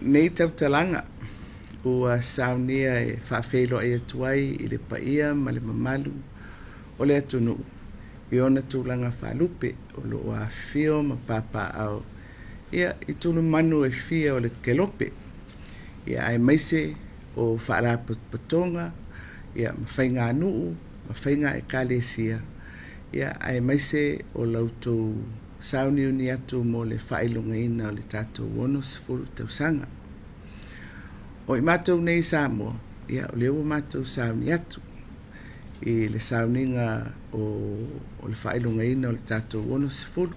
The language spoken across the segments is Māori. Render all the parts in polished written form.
Nei tautalaga ua saunia e faafeiloa ia tuai i le paia ma le mamalu o le atunu'u i ona tulaga faalupe o loo afio ma papa'ao ia i tulu manu e fia o le kelope ia ae maise o faalapotoga ia ma faiga nu'u ma faiga ekalesia ia ae maise o lautou sauniuni atu mo le faailogaina o le tatou 80 tausaga o i matou nei Samoa ia o le ua matou sauni atu i le sauniga o le faailogaina o le tatou 80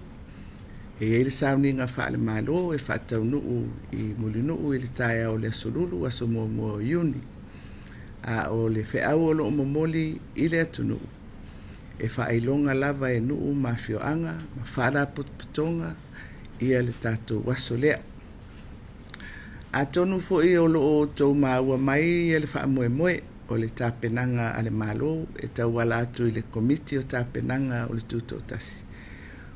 e ai le sauniga faalemālō e faataunu'u i mulinu'u i le taeao le asolulu aso muamua o iuni a o le fe'au o loo momoli i le atunu'u e faailoga lava e nu'u mafio'aga ma faalapotopotoga ia le tatou aso lea a tonu fo'i o loo tou maua mai ia le faamoemoe o le tapenaga a le mālō e tauala atu i le komiti o tapenaga o le tuto'atasi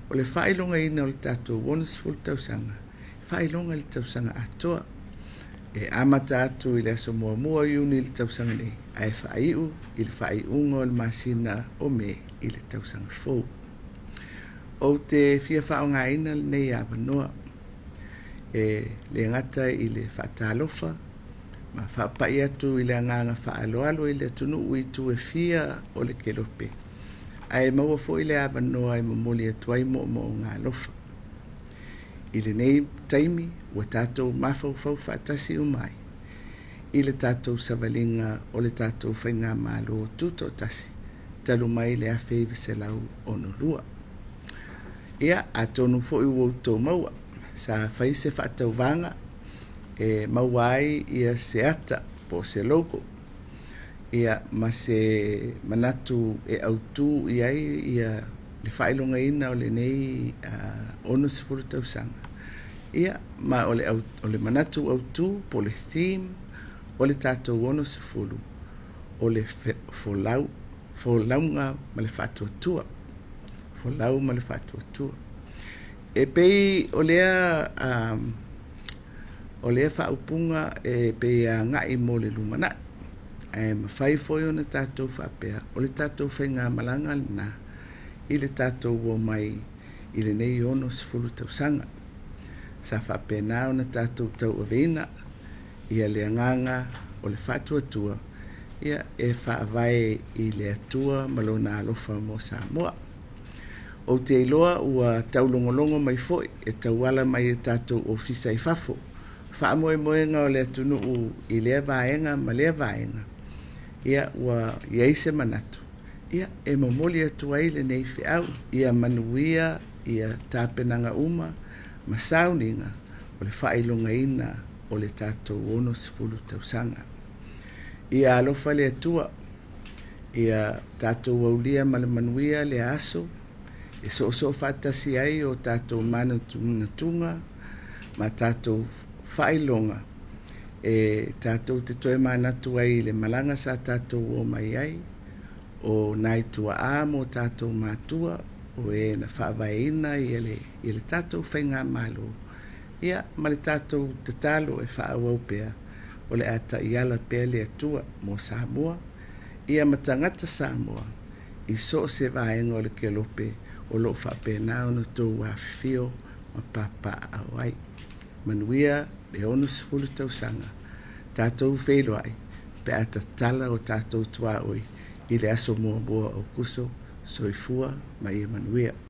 o le faailogaina o le tatou 80 tausaga faailoga i le tausaga atoa e amata atu i le aso muamua iuni i le tausaga nei ae faai'u i le faai'uga o le masina o me i le tausaga fou ou te fia fa'aogāina lenei avanoa e le agata i le faatalofa ma fa'apa'i atu i le agaga fa'aloalo i le atunu'u i tuefia o le kelope ae maua fo'i le avanoa e momoli atu ai mo'omo'o galofa i lenei taimi ua tatou mafaufau fa'atasi umai i le tatou savaliga o le tatou faiga Mālō Tuto'atasi talu mai le afe i veselau onolua ia a tonu fo'i ua outou maua sa fai se fa'atauvaga e maua ai ia se ata po se logo ia ma se manatu e autū i ai ia le fa'ailogaina o lenei 80 tausaga ia ma o le manatu autū po le theme o le tatou 80 o le folauga ma le fa'atuatua folau ma le fa'atuatua e pei o lea fa'aupuga e pei aga'i mo le lumana'i e mawhai foi ona tatou whapea o le tatou whainga malanga lina i le tatou o mai i le nei ono sifuru tausanga sa whapea na ona tatou tau avena ia le anganga o le whatuatua ia e whaavae i le atua malona alofa mo Samoa o te iloa ua taulongolongo mai foi e tauala mai e tatou ofisa i fafo whaamoe moenga o le atunu'u i lea vaenga ma lea vaenga ia ua iaise manatu ia e momoli atu ai lenei fe'au ia manuia ia tapenanga uma ma sauninga o le whailongaina o le tatou 80 tausaga ia alofa le atua ia tatou aulia ma le manuia le aso e so fa'atasi ai o tatou manatunatunga ma tatou whailonga e tatou te toe manatu ai le malanga sa tatou o mai ai o nai tua a mo tatou matua o e na whaavaina i le tatou whainga malo ia ma le tatou te talo e whaawau pea o le ata i ala pea le atua mo Samoa ia matangata Samoa i so se vaenga o le kelope o lo whapena o no tō wafio ma papa au ai manuia le ono sifuru tausanga tatou whelo ai pe ata tala o tatou tua oi i le aso mua o kuso soifua ma ia manuia